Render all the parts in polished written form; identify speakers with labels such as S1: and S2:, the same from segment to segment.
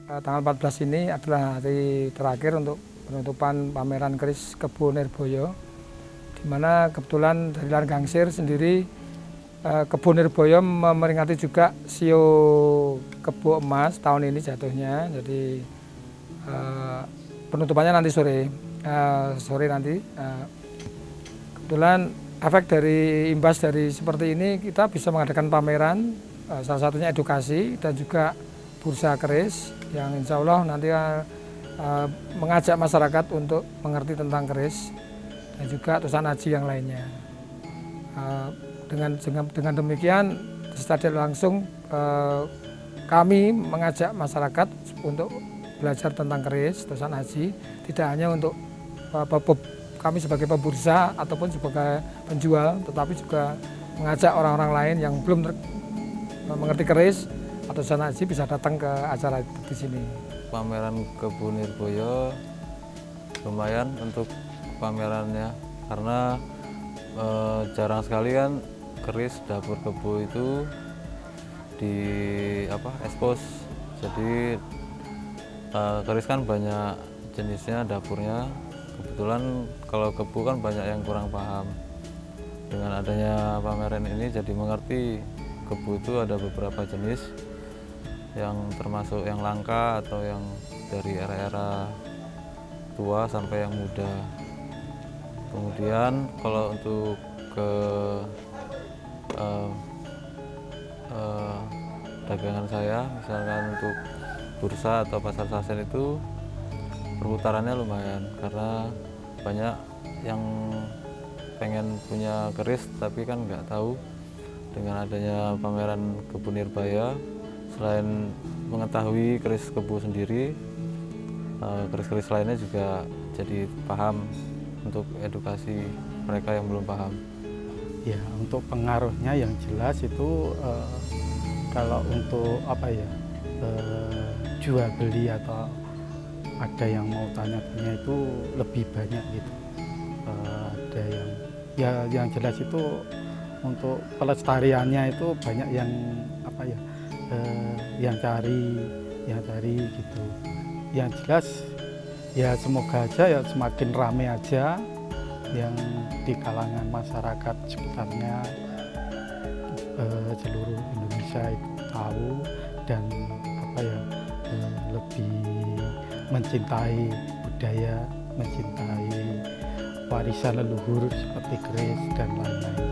S1: Tanggal 14 ini adalah hari terakhir untuk penutupan pameran keris Kebo Nirboyo, di mana kebetulan dari Lahan Gangsir sendiri Kebo Nirboyo memperingati juga Sio Kebo Emas tahun ini jatuhnya. Jadi penutupannya nanti sore nanti. Kebetulan efek dari imbas dari seperti ini kita bisa mengadakan pameran, salah satunya edukasi dan juga bursa keris yang insya Allah nanti mengajak masyarakat untuk mengerti tentang keris dan juga tulisan aji yang lainnya. Dengan demikian secara langsung kami mengajak masyarakat untuk belajar tentang keris, tulisan aji, tidak hanya untuk kami sebagai pebursa ataupun sebagai penjual, tetapi juga mengajak orang-orang lain yang belum mengerti keris atau tulisan aji bisa datang ke acara di sini.
S2: Pameran Kebo Nirboyo lumayan untuk pamerannya karena jarang sekali kan keris dapur kebo itu di expose. Jadi keris kan banyak jenisnya dapurnya. Kebetulan kalau kebo kan banyak yang kurang paham. Dengan adanya pameran ini jadi mengerti kebo itu ada beberapa jenis yang termasuk yang langka atau yang dari era-era tua sampai yang muda. Kemudian kalau untuk ke dagangan saya, misalkan untuk bursa atau pasar sasen itu perputarannya lumayan karena banyak yang pengen punya keris tapi kan nggak tahu. Dengan adanya pameran Kebo Nirboyo, selain mengetahui keris kebo sendiri, keris-keris lainnya juga jadi paham untuk edukasi mereka yang belum paham.
S3: Ya, untuk pengaruhnya yang jelas itu kalau untuk jual beli atau ada yang mau tanya-tanya itu lebih banyak gitu. Ada yang jelas itu untuk pelestariannya itu banyak yang cari gitu. Yang jelas ya semoga aja ya semakin ramai aja yang di kalangan masyarakat sekitarnya, seluruh Indonesia itu tahu dan lebih mencintai budaya, mencintai warisan leluhur seperti keris dan lain-lain.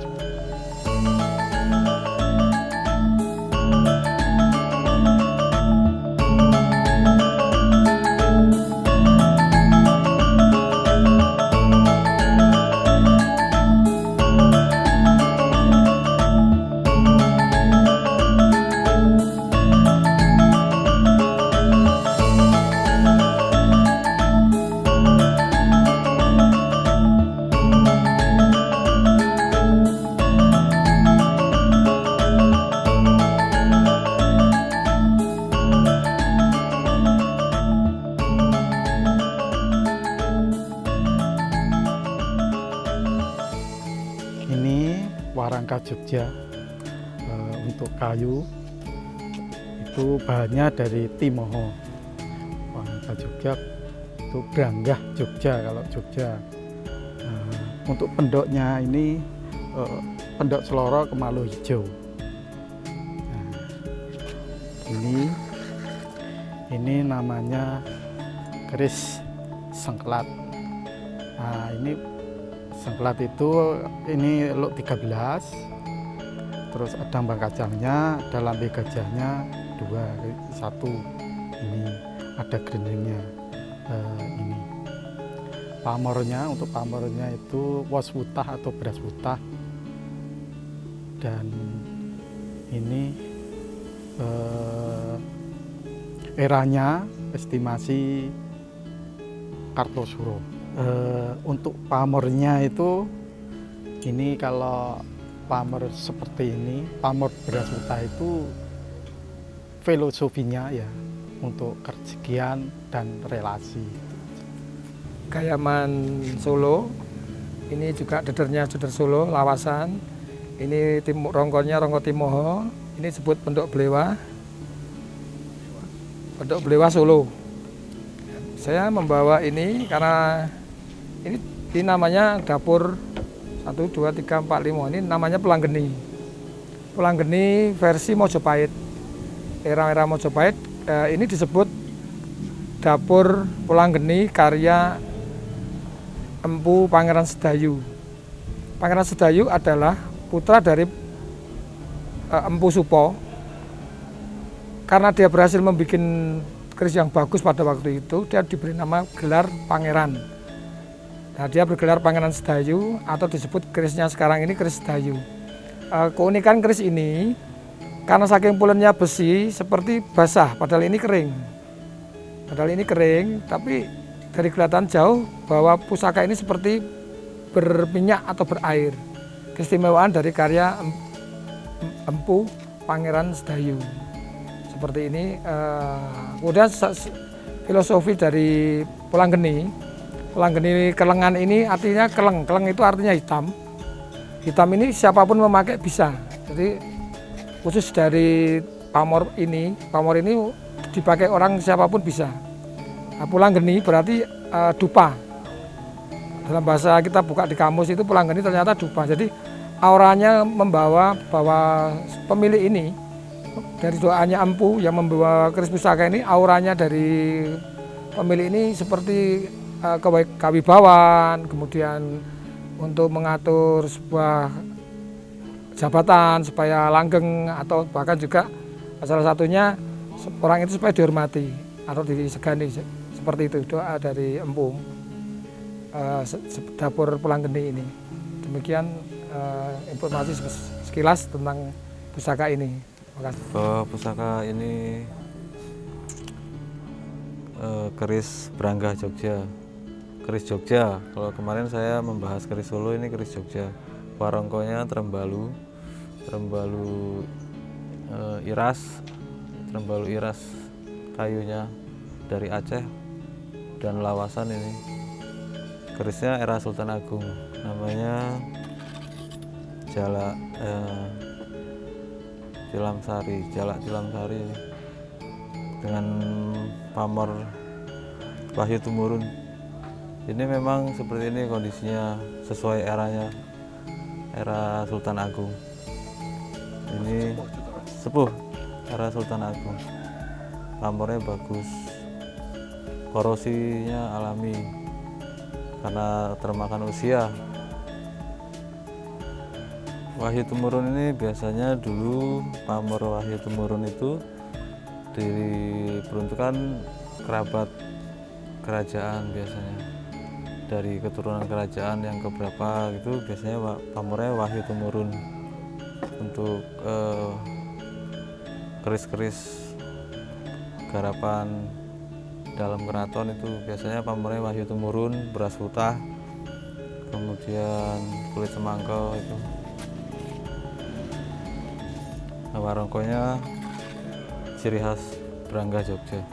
S3: Warangka Jogja untuk kayu itu bahannya dari Timoho. Warangka Jogja itu Branggah Jogja kalau Jogja. Untuk pendoknya ini pendok Seloro Kemalu Hijau. Ini namanya keris sengklat. Ini sengklat itu ini luk 13, terus ada mbak kacangnya, ada lambe gajahnya 2, 1. Ini ada grindingnya. Ini pamornya, untuk pamornya itu wos wutah atau beras wutah. Dan ini eranya estimasi Kartosuro. Untuk pamornya itu ini kalau pamor seperti ini, pamor beras wutah itu filosofinya ya untuk kerejekian dan relasi.
S1: Gayaman Solo, ini juga dedernya deder Solo, lawasan. Ini ronggonya ronggo Timoho, ini disebut pendok Blewa. Pondok Blewa Solo. Saya membawa ini karena ini namanya dapur 1, 2, 3, 4, 5. Ini namanya Pulanggeni. Pulanggeni versi Mojopahit. Era Mojopahit ini disebut dapur Pulanggeni karya Empu Pangeran Sedayu. Pangeran Sedayu adalah putra dari Empu Supo. Karena dia berhasil membuat keris yang bagus pada waktu itu, dia diberi nama gelar Pangeran. Nah, dia bergelar Pangeran Sedayu atau disebut kerisnya sekarang ini keris Sedayu. Keunikan keris ini karena saking pulennya besi seperti basah, padahal ini kering. Tapi dari kelihatan jauh bahwa pusaka ini seperti berminyak atau berair. Keistimewaan dari karya Empu Pangeran Sedayu. Seperti ini. Kemudian filosofi dari Pulanggeni kelengan ini artinya keleng itu artinya hitam. Hitam ini siapapun memakai bisa. Jadi khusus dari pamor ini dipakai orang siapapun bisa. Nah, Pulanggeni berarti dupa. Dalam bahasa kita buka di kamus itu Pulanggeni ternyata dupa. Jadi auranya membawa bahwa pemilik ini dari doanya Empu yang membawa keris pusaka ini, auranya dari pemilik ini seperti kewibawaan, kemudian untuk mengatur sebuah jabatan supaya langgeng, atau bahkan juga salah satunya orang itu supaya dihormati atau disegani, seperti itu doa dari Empu dapur Pulanggeni ini. Demikian informasi sekilas tentang pusaka ini. Terima kasih.
S2: Pusaka ini keris Branggah Jogja. Keris Jogja, kalau kemarin saya membahas keris Solo, ini keris Jogja. Warongkonya trembalu iras kayunya dari Aceh dan lawasan. Ini kerisnya era Sultan Agung, namanya Jalak Tilamsari dengan pamor Wahyu Tumurun. Ini memang seperti ini kondisinya, sesuai eranya, era Sultan Agung. Ini sepuh era Sultan Agung. Pamornya bagus, korosinya alami karena termakan usia. Wahyu Tumurun ini biasanya dulu pamor Wahyu Tumurun itu diperuntukkan kerabat kerajaan, biasanya dari keturunan kerajaan yang keberapa gitu, biasanya pamornya Wahyu Tumurun. Untuk keris-keris garapan dalam keraton itu biasanya pamornya Wahyu Tumurun, beras putah, kemudian kulit semangka itu. Nah, warongkonya ciri khas Branggah Jogja.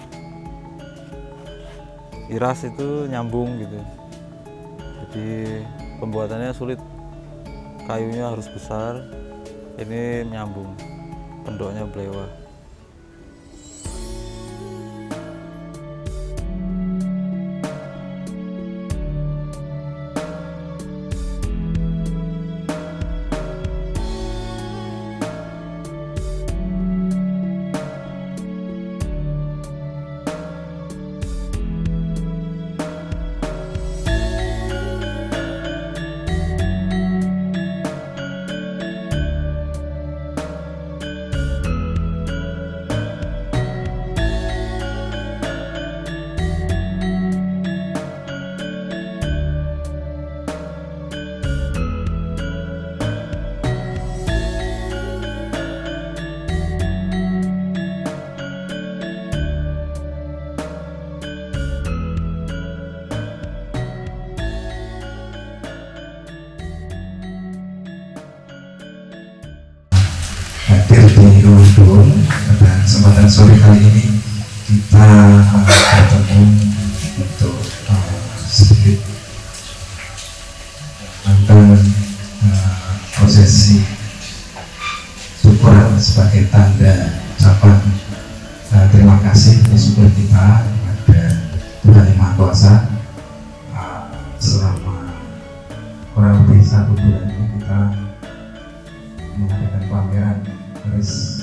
S2: Iras itu nyambung gitu, jadi pembuatannya sulit, kayunya harus besar. Ini nyambung, pendoknya Blewa.
S4: Pada kesempatan sore kali ini kita bertemu untuk sedikit tentang prosesi syukuran sebagai tanda ucapan terima kasih syukur kita kepada Tuhan Yang Maha Kuasa, selama kurang lebih 1 bulan ini kita mengadakan pameran keris